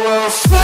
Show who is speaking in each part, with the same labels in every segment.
Speaker 1: will fly.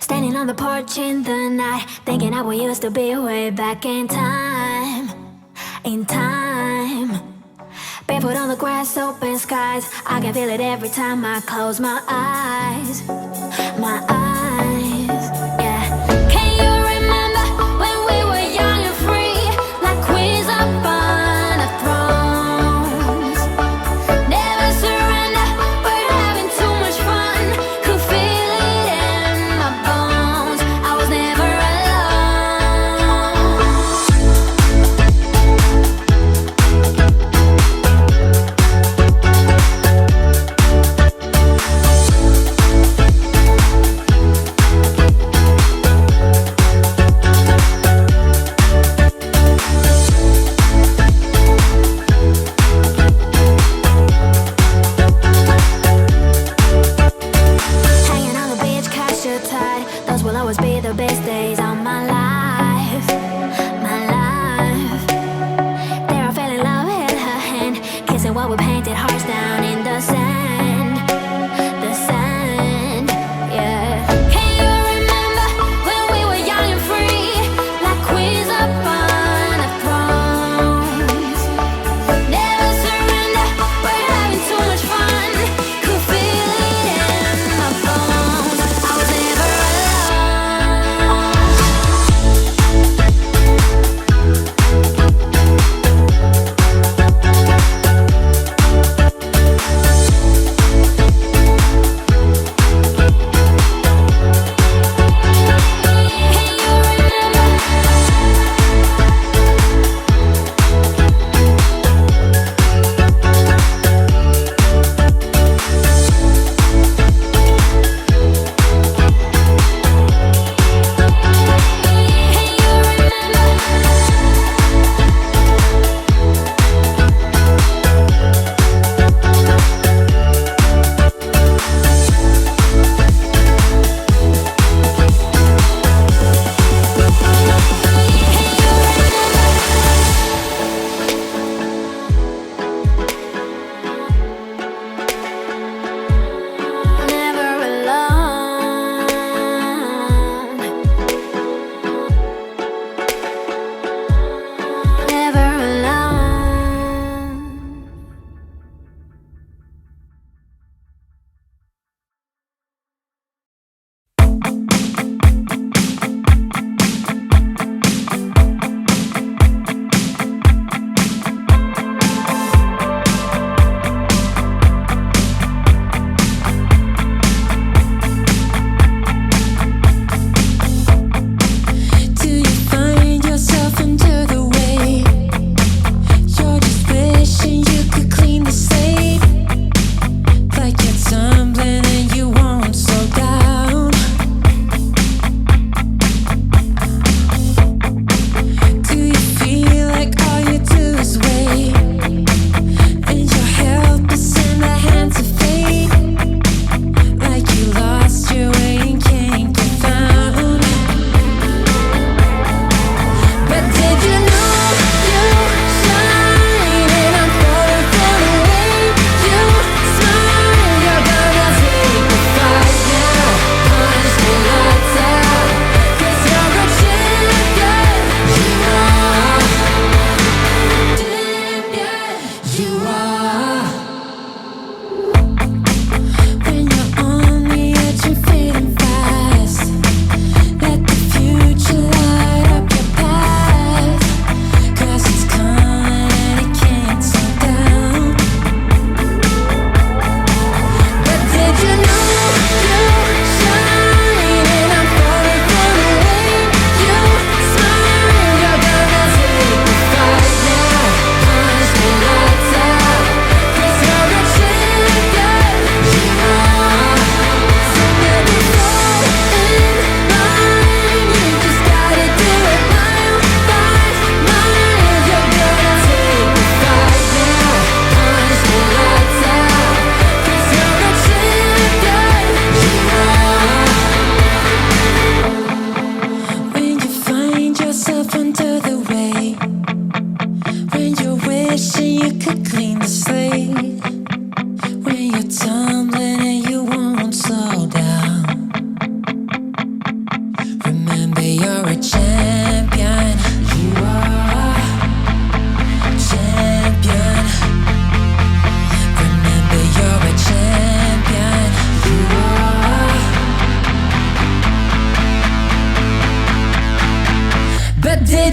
Speaker 2: Standing on the porch in the night, thinking how we used to be way back in time. In time. Barefoot on the grass, open skies. I can feel it every time I close my eyes. My eyes, yeah. Can you remember when we were young and free, like queens up on the thrones? Never surrender, we're having too much fun. Could feel it in my bones. I was never alone.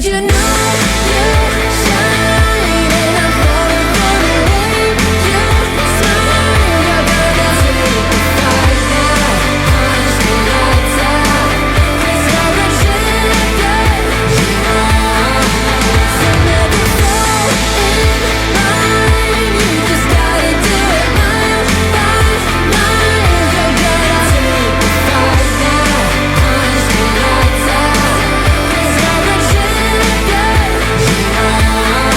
Speaker 2: you know you shine, and I'm falling for the way you smile. You're gonna take the fight now, punch the lights out, 'cause you're a champion, you are. So never fall in line, you just gotta do it mile by mile. You're gonna take the fight now, punch the lights out, 'cause you're a champion, you are.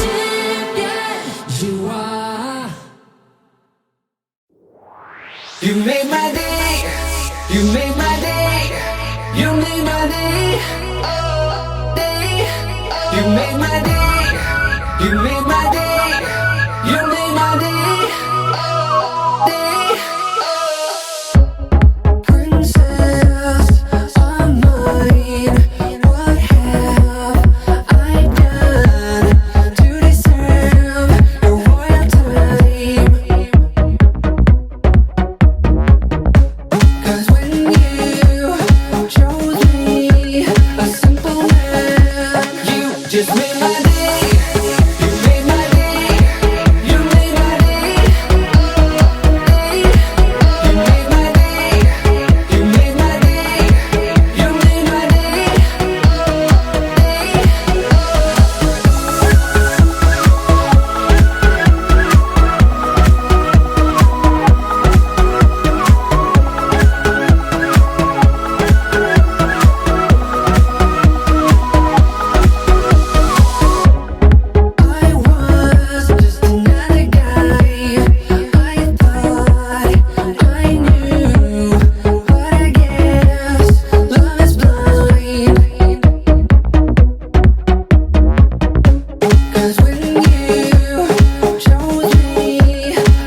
Speaker 2: Champion, you are.
Speaker 1: You made my day, you made my day, you made my day, day. You made my day, you made my day, you made my day, day. Princess of mine, what have I done to deserve your royal time? 'Cause when you chose me, a simple man, you just made my day. You made my day. You made my day. Day. You made my day. You made my day. You made my day. I was just another guy. I thought I knew, but I guess love is blind. 'Cause when you chose me,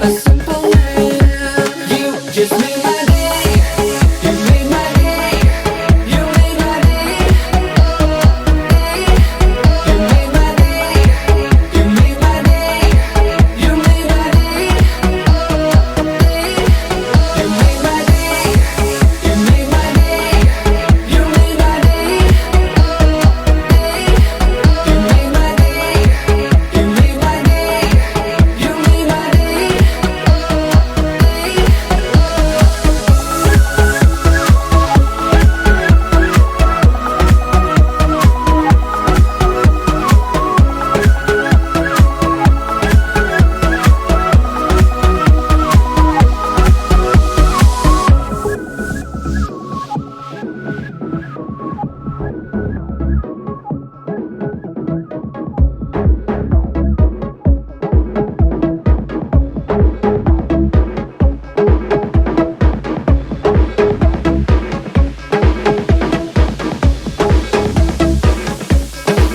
Speaker 1: a simple man, you just made my day. You made my day. You made my day. Day. You made my day. You made my day. You made my day. Day. You made my day. You made my day. You made my day. Day. You made my day. You made my day. You made my day.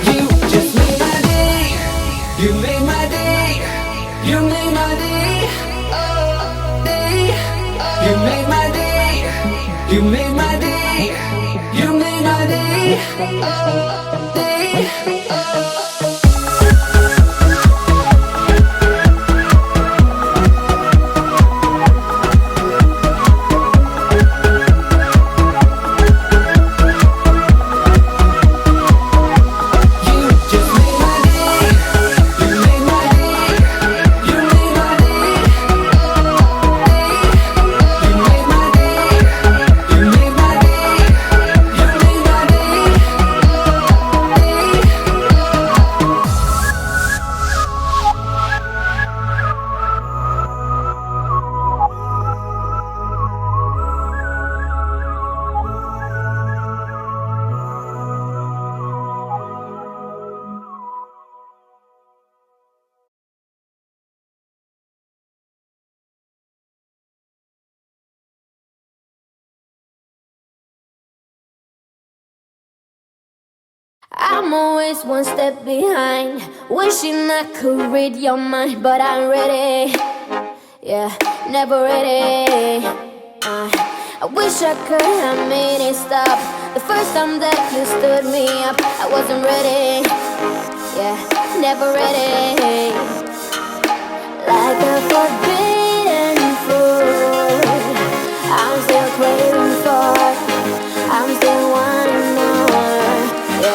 Speaker 1: You just made my day. You made my day. You made my day. Day. You made my day. You made my day. You made my day. Day. You just made my day. You made my day. You made my day. You made my day. You made my day. You made my day.
Speaker 2: I'm always one step behind, wishing I could read your mind, but I'm ready. Yeah, never ready. I wish I could have made it stop the first time that you stood me up. I wasn't ready. Yeah, never ready. Like a forbidden fruit, I'm still craving for. I'm still wanting more.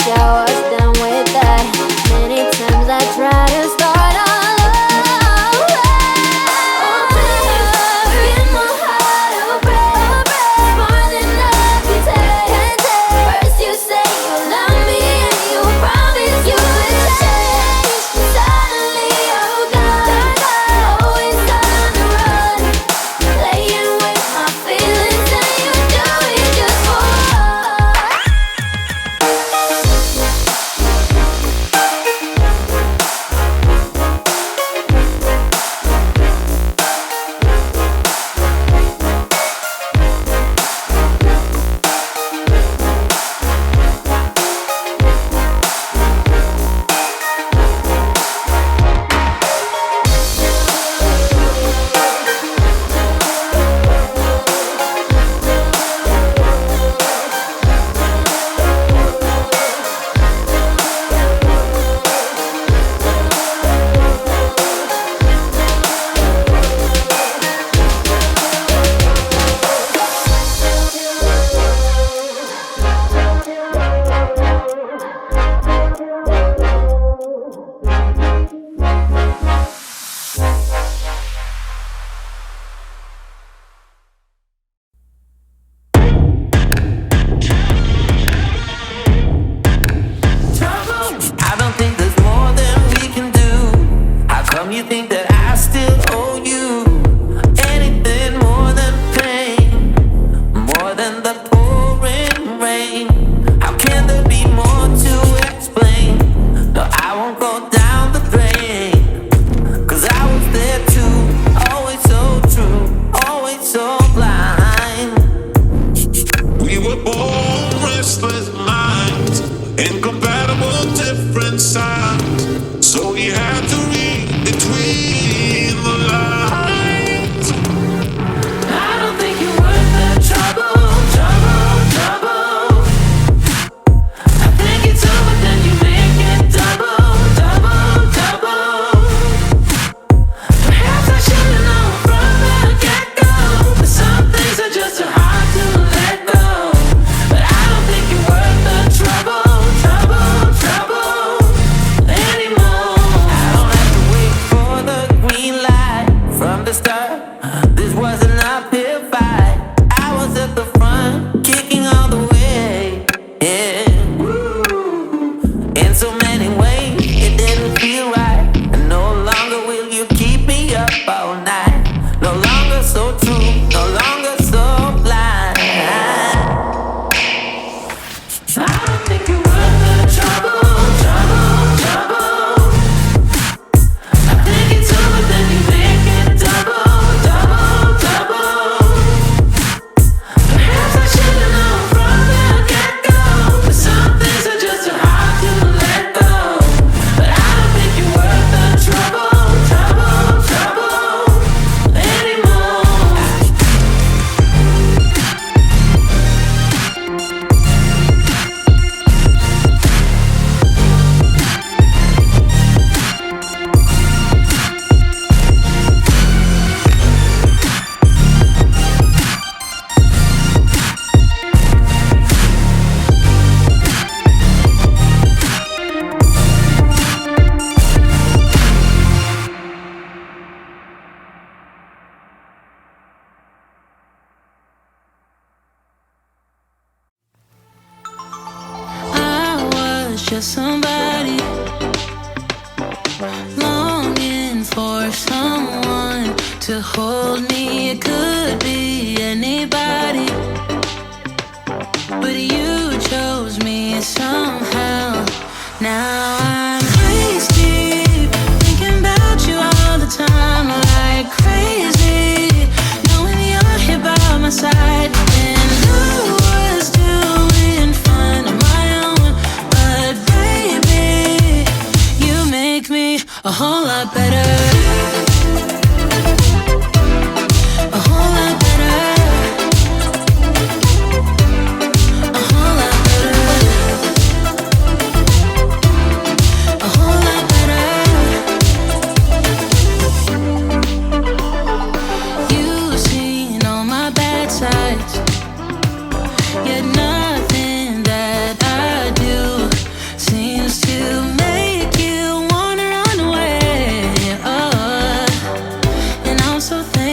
Speaker 2: I was done with that. Many times I tried to start all over. Give my heart a break, more than I can take. First you say you love me and you promise you would change. Suddenly you're gone, always on the run, playing with my feelings and you do it just for
Speaker 3: I don't think there's more than we can do. How come you think that I still owe you anything more than pain, more than the pouring rain? How can there be more to explain? No, I won't go down the drain, 'cause I was there too, always so true, always so blind.
Speaker 4: We were born restless minds, incompatible, different sides. So we had to read between the lines.
Speaker 3: I don't think you're worth the trouble, trouble, trouble. I think it's over, then you make it double, double, double. Perhaps I should've known from the get-go, but some things are just too hard to let go. But I don't think you're worth the trouble, trouble, trouble anymore. I don't have to wait for the green light from the start. This was an uphill fight. I was at the front, kicking all the way. Yeah. In so many ways, it didn't feel right. And no longer will you keep me up all night. No longer so true, no longer so blind. I don't think you're worth the trouble, trouble, trouble. I think it's over, then you make it double, double, double. Perhaps I should've known from the get-go, but some things are just too hard to let go. But I don't think you're worth the trouble, trouble, trouble anymore. I was just somebody longing for someone to hold me. It could be anybody, but you chose me somehow. Now I'm waist deep, thinking about you all the time, like crazy, knowing you're here by my side. And I was doing fine on my own, but baby, you make me a whole lot better. A whole lot better. A whole lot better.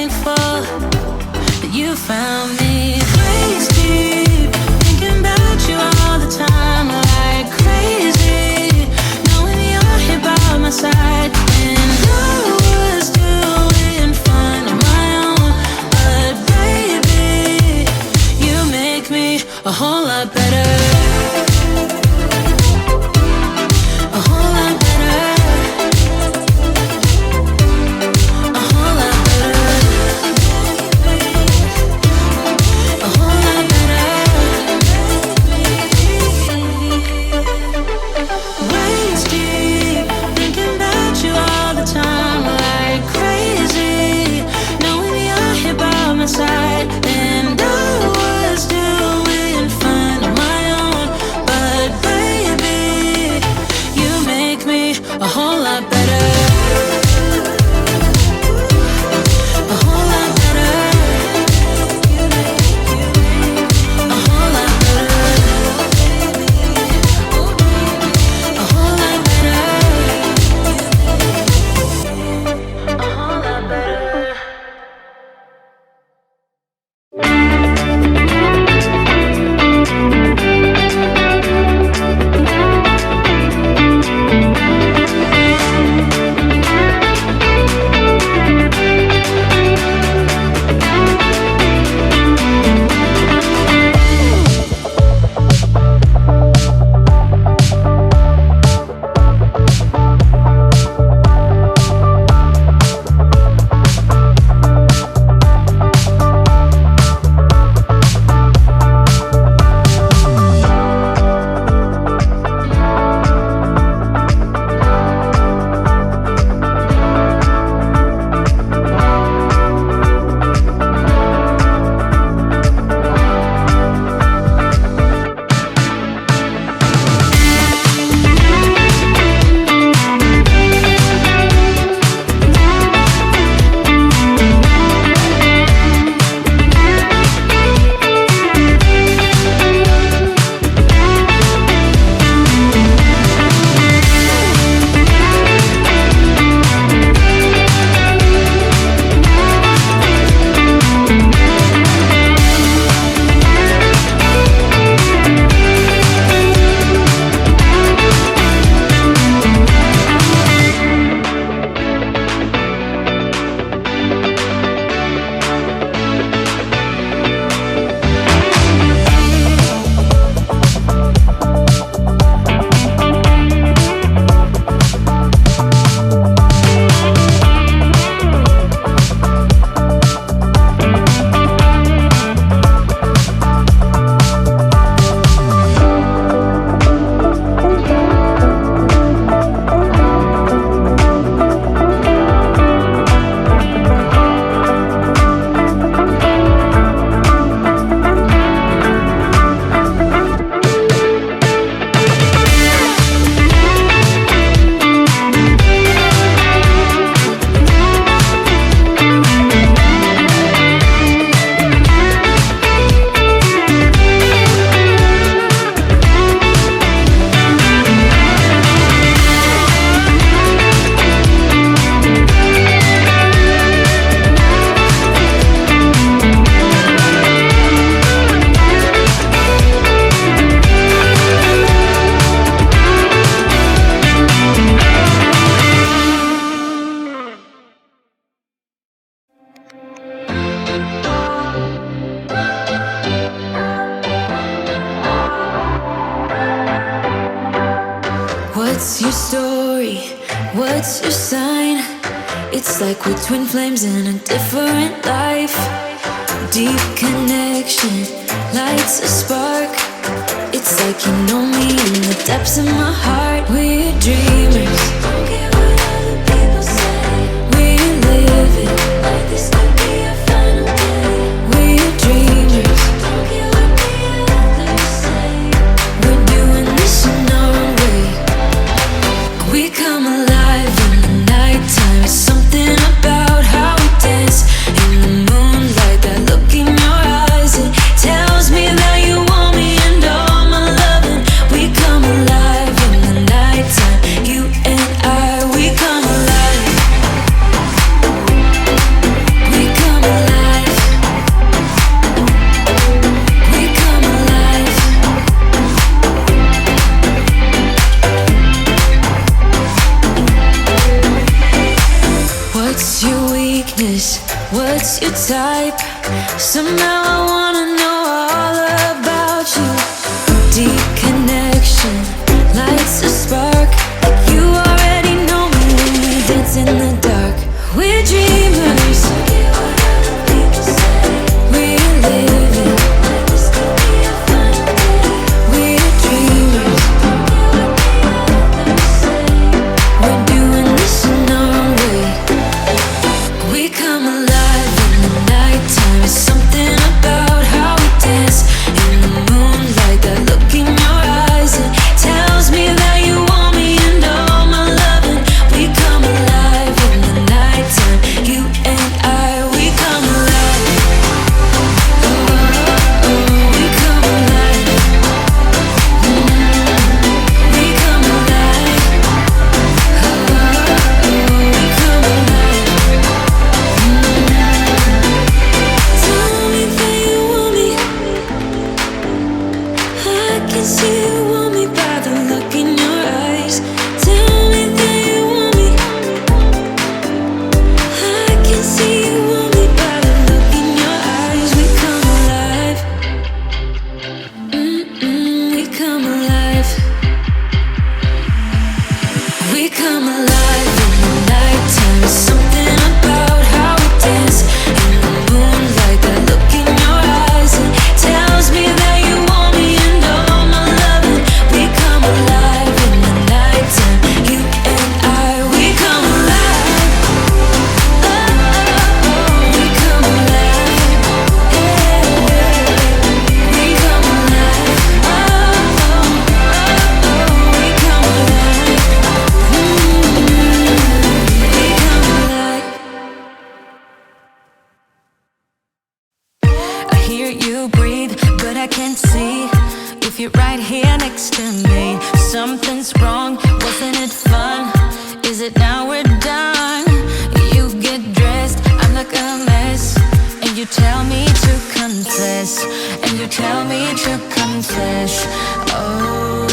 Speaker 3: thankful that you found me. Waist deep, thinking about you all the time, like crazy, knowing you're here by my side. And I was doing fine on my own, but baby, you make me a whole lot better. A whole lot better. A whole lot better. A whole lot better. Waist deep, thinking about you all the time, like crazy, knowing you're here by my side. And I was doing fine on my own, but baby, you make me a whole lot better. A whole lot better. A whole lot better. A whole lot better. A whole lot better. What's your story? What's your sign? It's like we're twin flames in a different life. Deep connection lights a spark. It's like you know me in the depths of my heart. We're dreamers. Don't care what other people say. We live it like this could be a final day. We're dreamers. Don't care what the others say. We're doing this in our own way. We come alive in the nighttime. It's something about how we dance in the moonlight. That look in your eyes, it tells me that you want me and all my loving. We come alive in the nighttime, you and I.
Speaker 2: type. Somehow I wanna know all about you. Deep connection lights a spark. You already know me when we dance in the dark. We're dreamers. We're living. We're dreamers. We're doing this in our own way. We come alive in the nighttime. It's something about how we dance in the moonlight. That look in your eyes, it tells me that you want me and all my loving. We come alive in the nighttime. You and I, we come alive. Oh, oh, we come alive. We come alive. Oh, we come alive. Tell me that you want me. I can see you want me by the look in your eyes. Tell me that you want me. I can see you want me by the look in your eyes. We come alive. We come alive. We come alive in the nighttime. It's something about how we dance in the moonlight. That look in your eyes, it tells me that you want me and all my loving. We come alive in the nighttime. You and I, we come alive. Oh, we come alive. Yeah, we come alive. Oh, we come alive. We come alive. I hear you breathe, but I can't see if you're right here next to me. Something's wrong, wasn't it fun? Is it now we're done? You get dressed, I'm like a mess, and you tell me to confess, and you tell me to confess. Oh,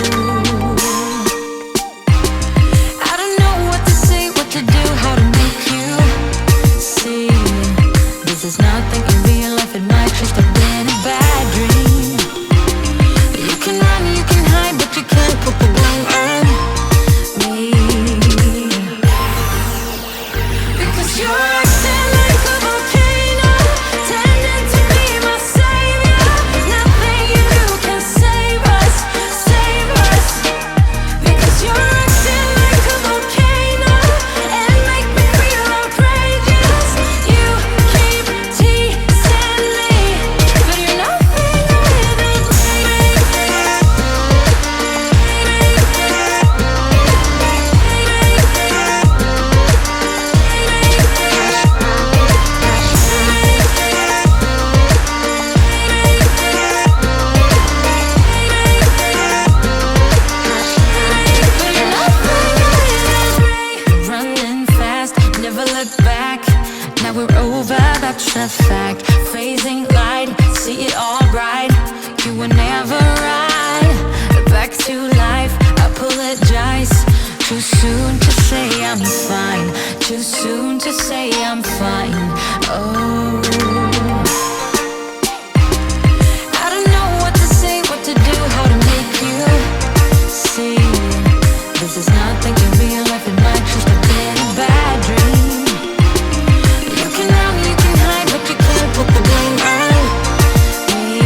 Speaker 2: I don't know what to say, what to do, how to make you see. This is nothing in real life, it might just have been a bad dream. You can run, you can hide, but you can't put the blame on me. Because you're acting like a volcano, tending to be my savior. Nothing you do can save us, save us. Because you're acting like a volcano and make me feel outrageous. You keep teasing me, but you're nothing without me. Running fast, never look back. Now we're over, that's a fact. Phasing light, see it all bright. You were never right. Back to life, apologize. Too soon to say I'm fine. Too soon to say I'm fine. Oh, I don't know what to say, what to do, how to make you see. This is nothing in real life, it might just have been a bad dream. You can run, you can hide, but you can't put the blame on me.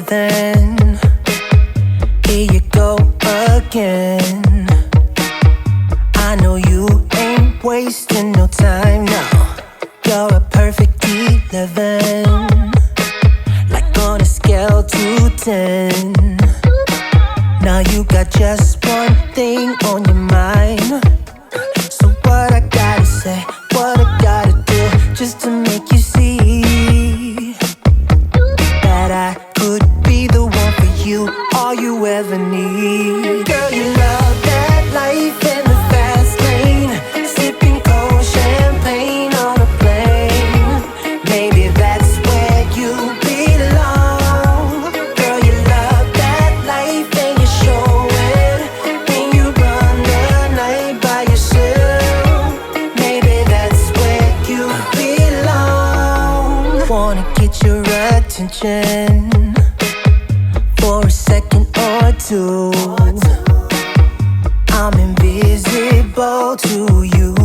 Speaker 5: then here you go again. I know you ain't wasting no time now. You're a perfect 11, like on a scale to 10. Now you got just one thing on your mind. So what I gotta say, what I gotta do, just to make you see that I could be the one for you, all you ever need. Girl, you love that life in the fast lane, sipping cold champagne on a plane. Maybe that's where you belong. Girl, you love that life and you show it when you run the night by yourself. Maybe that's where you belong. Wanna get your attention for a second or two. I'm invisible to you.